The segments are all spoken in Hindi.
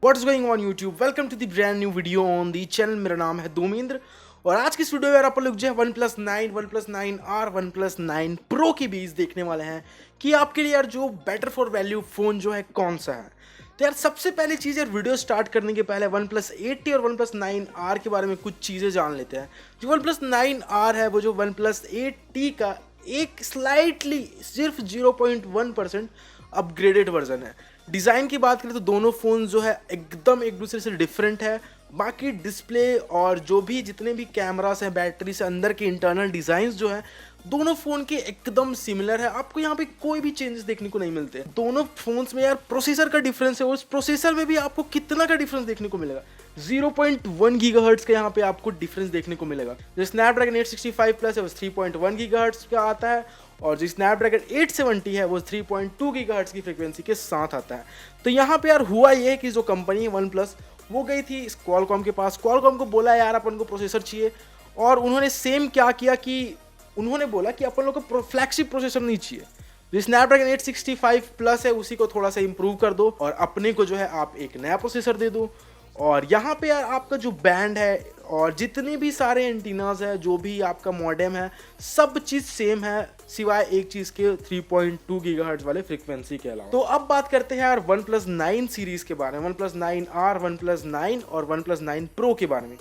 What's going on YouTube, welcome to the brand new video on the channel. मेरा नाम है दोमेंद्र और आज की इस वीडियो में यार आप लोग जो है OnePlus 9, OnePlus 9R, OnePlus 9 Pro के बीच देखने वाले हैं कि आपके लिए यार जो बेटर फॉर वैल्यू फ़ोन जो है कौन सा है। तो यार सबसे पहली चीज़ यार वीडियो स्टार्ट करने के पहले OnePlus 8T और OnePlus 9R के बारे में कुछ चीज़ें जान लेते हैं। जो OnePlus 9R है वो जो OnePlus 8T का एक स्लाइटली सिर्फ 0.1% अपग्रेडेड वर्जन है। डिज़ाइन की बात करें तो दोनों फ़ोन जो है एकदम एक दूसरे से डिफरेंट है। बाकी डिस्प्ले और जो भी जितने भी कैमरास हैं, बैटरी से अंदर के इंटरनल डिज़ाइंस जो है दोनों फ़ोन के एकदम सिमिलर है। आपको यहाँ पे कोई भी चेंजेस देखने को नहीं मिलते। दोनों फ़ोन्स में यार प्रोसेसर का डिफरेंस है और उस प्रोसेसर में भी आपको कितना का डिफरेंस देखने को मिलेगा, 0.1 गीगाहर्ट्ज़ का यहाँ पे आपको डिफरेंस देखने को मिलेगा। जो स्नैपड्रैगन 865 प्लस है वो 3.1 गीगाहर्ट्ज़ का आता है और जो स्नैपड्रैगन 870 है वो 3.2 गीगाहर्ट्ज़ की फ्रीक्वेंसी के साथ आता है। तो यहाँ पे यार हुआ ये है कि जो कंपनी है OnePlus वो गई थी क्वालकॉम के पास, क्वालकॉम को बोला यार अपन को प्रोसेसर चाहिए और उन्होंने सेम क्या किया कि उन्होंने बोला कि अपन लोग को फ्लैगशिप प्रोसेसर नहीं चाहिए। जो स्नैपड्रैगन 865 प्लस है उसी को थोड़ा सा इंप्रूव कर दो और अपने को जो है आप एक नया प्रोसेसर दे दो। और यहाँ पे यार आपका जो बैंड है और जितने भी सारे एंटीनाज है, जो भी आपका मॉडेम है, सब चीज़ सेम है सिवाय एक चीज़ के 3.2 गीगाहर्ट्ज़ वाले फ्रीक्वेंसी के अलावा। तो अब बात करते हैं यार OnePlus 9 सीरीज़ के बारे में, OnePlus 9R, OnePlus 9 और OnePlus 9 Pro के बारे में।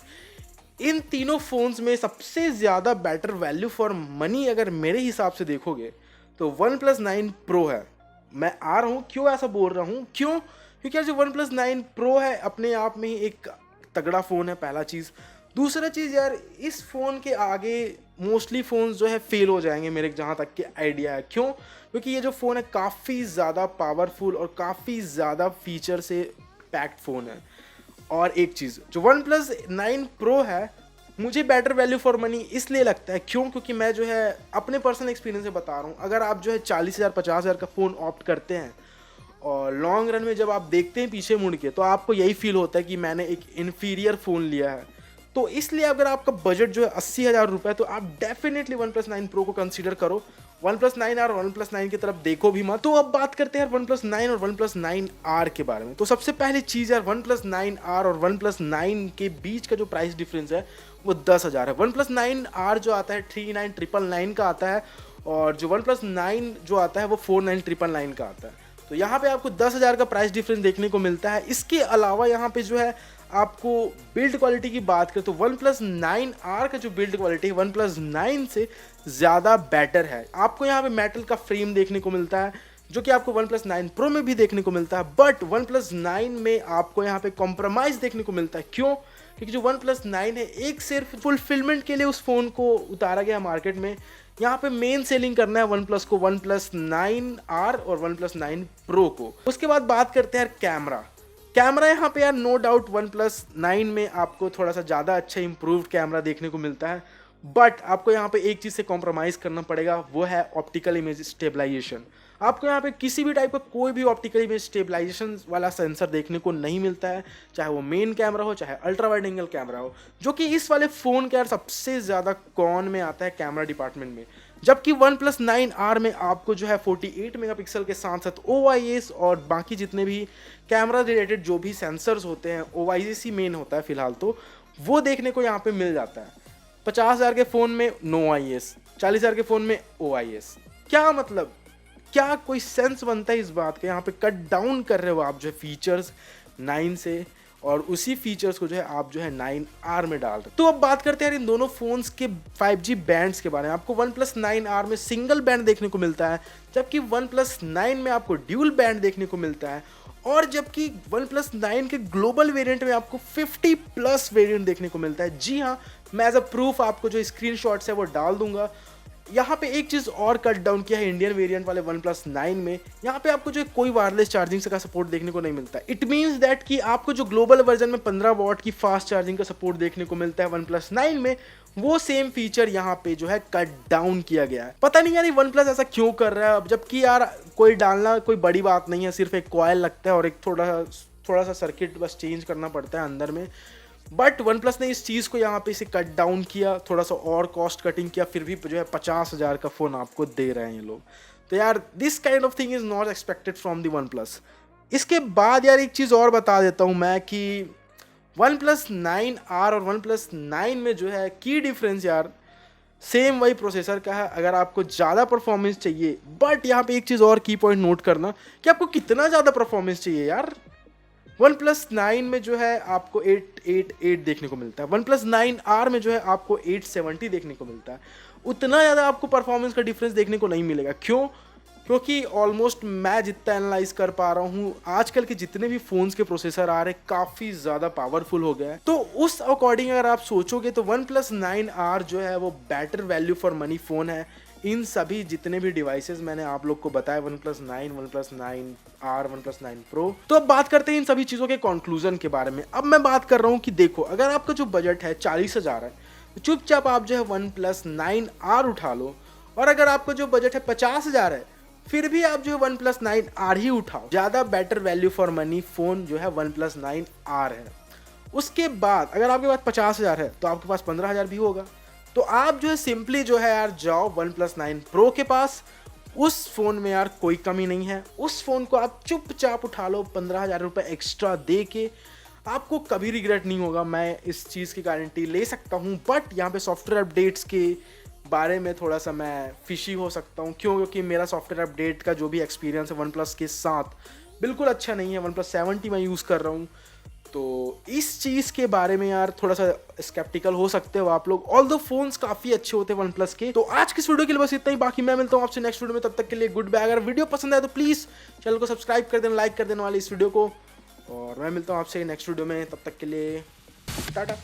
इन तीनों फ़ोन्स में सबसे ज़्यादा बेटर वैल्यू फॉर मनी अगर मेरे हिसाब से देखोगे तो OnePlus 9 Pro है। मैं आ रहा हूँ क्यों ऐसा बोल रहा हूँ, क्यों? क्योंकि यार जो OnePlus 9 Pro है अपने आप में ही एक तगड़ा फ़ोन है, पहला चीज़। दूसरा चीज़ यार इस फ़ोन के आगे मोस्टली फ़ोन्स जो है फेल हो जाएंगे मेरे जहाँ तक के आइडिया है। क्यों? क्योंकि ये जो फ़ोन है काफ़ी ज़्यादा पावरफुल और काफ़ी ज़्यादा फीचर से पैक्ड फ़ोन है। और एक चीज़ जो OnePlus 9 Pro है मुझे बेटर वैल्यू फॉर मनी इसलिए लगता है, क्यों? क्योंकि मैं जो है अपने पर्सनल एक्सपीरियंस से बता रहा हूँ। अगर आप जो है 40,000 50,000 का फ़ोन ऑप्ट करते हैं और लॉन्ग रन में जब आप देखते हैं पीछे मुड़ के तो आपको यही फील होता है कि मैंने एक इन्फीरियर फ़ोन लिया है। तो इसलिए अगर आपका बजट जो है 80,000 रुपये तो आप डेफिनेटली OnePlus 9 Pro को कंसीडर करो। OnePlus 9R और OnePlus 9 की तरफ देखो भी मत। तो अब बात करते हैं OnePlus 9 और OnePlus 9R के बारे में। तो सबसे पहली चीज़ यार OnePlus 9R और OnePlus 9 के बीच का जो प्राइस डिफरेंस है वो 10,000 है। OnePlus 9R जो आता है 39,999 का आता है और जो OnePlus 9 जो आता है वो 49,999 का आता है। तो यहाँ पे आपको 10,000 का प्राइस डिफरेंस देखने को मिलता है। इसके अलावा यहाँ पे जो है आपको बिल्ड क्वालिटी की बात करें तो OnePlus 9R का जो बिल्ड क्वालिटी है OnePlus 9 से ज़्यादा बेटर है। आपको यहाँ पे मेटल का फ्रेम देखने को मिलता है जो कि आपको OnePlus 9 Pro में भी देखने को मिलता है, बट OnePlus 9 में आपको यहाँ पे कॉम्प्रोमाइज़ देखने को मिलता है। क्यों? क्योंकि जो OnePlus 9 है एक सिर्फ फुलफिलमेंट के लिए उस फ़ोन को उतारा गया मार्केट में। यहाँ पे मेन सेलिंग करना है OnePlus को, OnePlus 9R और OnePlus 9 Pro को। उसके बाद बात करते हैं कैमरा यहाँ पे यार नो डाउट OnePlus 9 में आपको थोड़ा सा ज़्यादा अच्छा इंप्रूव्ड कैमरा देखने को मिलता है, बट आपको यहाँ पे एक चीज़ से कॉम्प्रोमाइज़ करना पड़ेगा, वो है ऑप्टिकल इमेज स्टेबलाइजेशन। आपको यहाँ पे किसी भी टाइप का कोई भी ऑप्टिकल इमेज स्टेबलाइजेशन वाला सेंसर देखने को नहीं मिलता है, चाहे वो मेन कैमरा हो चाहे अल्ट्रा वाइड एंगल कैमरा हो, जो कि इस वाले फ़ोन का यार सबसे ज़्यादा कॉन में आता है कैमरा डिपार्टमेंट में। जबकि OnePlus 9R में आपको जो है 48 मेगापिक्सल के साथ साथ OIS और बाकी जितने भी कैमरा रिलेटेड जो भी सेंसर्स होते हैं, OIS ही मेन होता है फिलहाल, तो वो देखने को यहाँ पे मिल जाता है। 50,000 के फ़ोन में नो OIS, 40,000 के फ़ोन में OIS। क्या मतलब, क्या कोई सेंस बनता है इस बात का? यहाँ पे कट डाउन कर रहे हो आप जो है फीचर्स 9 से और उसी फीचर्स को जो है आप जो है 9R में डाल रहे। तो अब बात करते हैं इन दोनों फ़ोन्स के 5G बैंड्स के बारे में। आपको OnePlus 9R में सिंगल बैंड देखने को मिलता है, जबकि OnePlus 9 में आपको ड्यूल बैंड देखने को मिलता है और जबकि OnePlus 9 के ग्लोबल वेरिएंट में आपको 50+ वेरिएंट देखने को मिलता है। जी हाँ, मैं एज अ प्रूफ आपको जो स्क्रीनशॉट्स है वो डाल दूंगा। यहाँ पे एक चीज़ और कट डाउन किया है इंडियन वेरिएंट वाले OnePlus 9 में, यहाँ पे आपको जो कोई वायरलेस चार्जिंग का सपोर्ट देखने को नहीं मिलता। इट मीन्स दैट कि आपको जो ग्लोबल वर्जन में 15 वॉट की फास्ट चार्जिंग का सपोर्ट देखने को मिलता है OnePlus 9 में, वो सेम फीचर यहाँ पे जो है कट डाउन किया गया है। पता नहीं यार OnePlus ऐसा क्यों कर रहा है, अब जबकि यार कोई डालना कोई बड़ी बात नहीं है, सिर्फ एक कॉइल लगता है और एक थोड़ा सा सर्किट बस चेंज करना पड़ता है अंदर में। बट OnePlus ने इस चीज़ को यहाँ पे इसे कट डाउन किया, थोड़ा सा और कॉस्ट कटिंग किया, फिर भी जो है 50,000 का फ़ोन आपको दे रहे हैं ये लोग। तो यार this kind of thing is not expected from the OnePlus। इसके बाद यार एक चीज़ और बता देता हूँ मैं कि वन प्लस 9R और वन प्लस 9 में जो है की डिफरेंस यार सेम वही प्रोसेसर का है। अगर आपको ज़्यादा परफॉर्मेंस चाहिए, बट यहाँ पे एक चीज़ और की पॉइंट नोट करना कि आपको कितना ज़्यादा परफॉर्मेंस चाहिए यार। वन प्लस 9 में जो है आपको 888 देखने को मिलता है, वन प्लस 9R में जो है आपको 870 देखने को मिलता है। उतना ज़्यादा आपको परफॉर्मेंस का डिफरेंस देखने को नहीं मिलेगा। क्यों? क्योंकि ऑलमोस्ट मैं जितना एनालाइज कर पा रहा हूँ, आजकल के जितने भी फोन्स के प्रोसेसर आ रहे काफ़ी ज़्यादा पावरफुल हो गया है। तो उस अकॉर्डिंग अगर आप सोचोगे तो वन प्लस 9R जो है वो better value for money phone है इन सभी जितने भी डिवाइसेस मैंने आप लोग को बताया, one plus 9, one plus 9R, one plus 9 pro. तो अब बात करते हैं इन सभी चीज़ों के कंक्लूजन के बारे में। अब मैं बात कर रहा हूँ कि देखो, अगर आपका जो बजट है 40,000 है तो चुपचाप आप जो है वन प्लस 9R उठा लो, और अगर आपका जो बजट है 50,000 है फिर भी आप जो है वन प्लस 9R ही उठाओ। ज़्यादा better value for money phone जो है वन प्लस 9R है। उसके बाद अगर आपके पास 50,000 है तो आपके पास 15,000 भी होगा, तो आप जो है सिंपली जो है यार जाओ वन प्लस 9 प्रो के पास। उस फ़ोन में यार कोई कमी नहीं है, उस फ़ोन को आप चुपचाप उठा लो 15,000 रुपये एक्स्ट्रा दे के, आपको कभी रिग्रेट नहीं होगा। मैं इस चीज़ की गारंटी ले सकता हूँ। बट यहाँ पे सॉफ्टवेयर अपडेट्स के बारे में थोड़ा सा मैं फिशी हो सकता हूँ। क्यों? क्योंकि मेरा सॉफ्टवेयर अपडेट का जो भी एक्सपीरियंस है वन प्लस के साथ बिल्कुल अच्छा नहीं है। वन प्लस 70 मैं यूज़ कर रहा हूँ, तो इस चीज़ के बारे में यार थोड़ा सा स्केप्टिकल हो सकते हो आप लोग। ऑल द फोन्स काफ़ी अच्छे होते हैं वन प्लस के। तो आज की इस वीडियो के लिए बस इतना ही, बाकी मैं मिलता हूँ आपसे नेक्स्ट वीडियो में। तब तक के लिए गुड बाय। अगर वीडियो पसंद आए तो प्लीज़ चैनल को सब्सक्राइब कर देना, लाइक कर देने वाले इस वीडियो को, और मैं मिलता हूँ आपसे नेक्स्ट वीडियो में। तब तक के लिए टाटा।